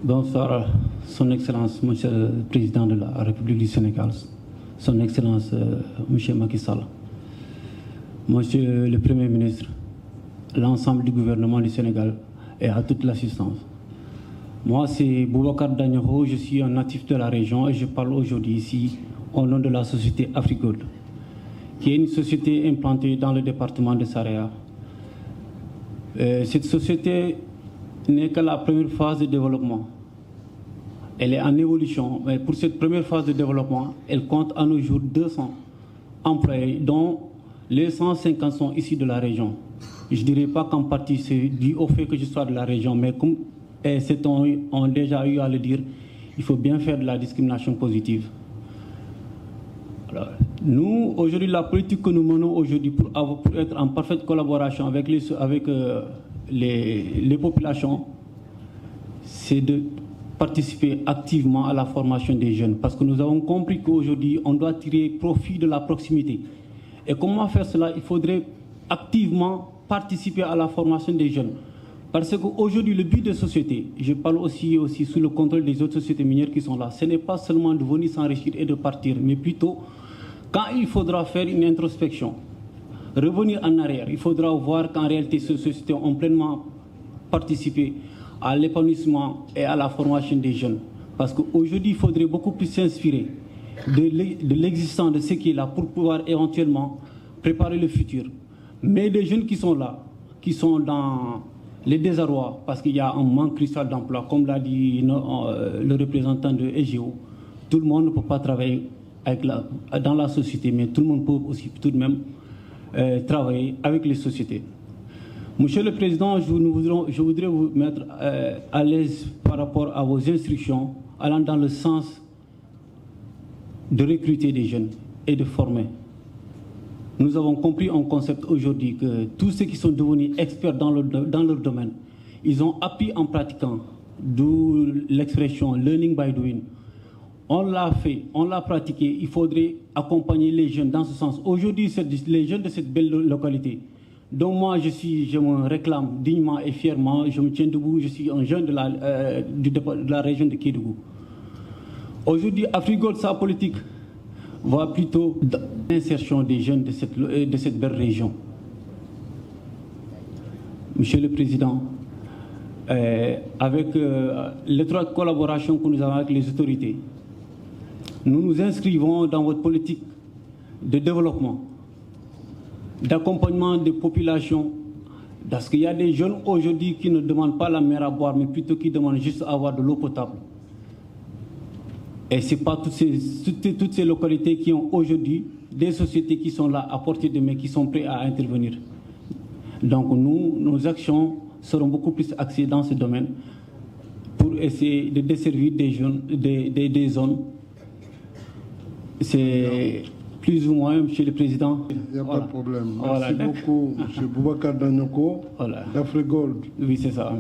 Bonsoir, Son Excellence, Monsieur le Président de la République du Sénégal, Son Excellence, Monsieur Macky Sall, Monsieur le Premier ministre, l'ensemble du gouvernement du Sénégal et à toute l'assistance. Moi, c'est Boubacar Danyoro, je suis un natif de la région et je parle aujourd'hui ici au nom de la société Afrigold, qui est une société implantée dans le département de Saraya. Cette société n'est que la première phase de développement. Elle est en évolution, mais pour cette première phase de développement, elle compte à nos jours 200 employés, dont les 150 sont ici de la région. Je ne dirais pas qu'en partie c'est dû au fait que je sois de la région, mais comme certains ont déjà eu à le dire, il faut bien faire de la discrimination positive. Alors, nous, aujourd'hui, la politique que nous menons aujourd'hui pour être en parfaite collaboration avec les populations, c'est de participer activement à la formation des jeunes. Parce que nous avons compris qu'aujourd'hui, on doit tirer profit de la proximité. Et comment faire cela? Il faudrait activement participer à la formation des jeunes. Parce qu'aujourd'hui, le but des sociétés, je parle aussi sous le contrôle des autres sociétés minières qui sont là, ce n'est pas seulement de venir s'enrichir et de partir, mais plutôt quand il faudra faire une introspection, revenir en arrière, il faudra voir qu'en réalité, ces sociétés ont pleinement participé à l'épanouissement et à la formation des jeunes. Parce qu'aujourd'hui, il faudrait beaucoup plus s'inspirer de l'existence de ce qui est là pour pouvoir éventuellement préparer le futur. Mais les jeunes qui sont là, qui sont dans les désarrois, parce qu'il y a un manque crucial d'emploi, comme l'a dit le représentant de EGO, tout le monde ne peut pas travailler dans la société, mais tout le monde peut aussi tout de même travailler avec les sociétés. Monsieur le Président, je voudrais vous mettre à l'aise par rapport à vos instructions allant dans le sens de recruter des jeunes et de former. Nous avons compris un concept aujourd'hui que tous ceux qui sont devenus experts dans leur domaine, ils ont appris en pratiquant, d'où l'expression « learning by doing ». On l'a fait, on l'a pratiqué, il faudrait accompagner les jeunes dans ce sens. Aujourd'hui, les jeunes de cette belle localité, dont moi je me réclame dignement et fièrement, je me tiens debout, je suis un jeune de la région de Kédougou. Aujourd'hui, Afrigold, sa politique va plutôt dans l'insertion des jeunes de cette belle région. Monsieur le Président, avec l'étroite collaboration que nous avons avec les autorités, nous nous inscrivons dans votre politique de développement, d'accompagnement des populations, parce qu'il y a des jeunes aujourd'hui qui ne demandent pas la mer à boire, mais plutôt qui demandent juste à avoir de l'eau potable. Et ce n'est pas toutes ces localités qui ont aujourd'hui des sociétés qui sont là à portée de main, qui sont prêtes à intervenir. Donc nos actions seront beaucoup plus axées dans ce domaine pour essayer de desservir des jeunes, des zones. C'est plus ou moins, Monsieur le Président. Il n'y a pas de problème. Merci beaucoup, M. Boubacar Danyoko, d'Afrigold. Oui, c'est ça.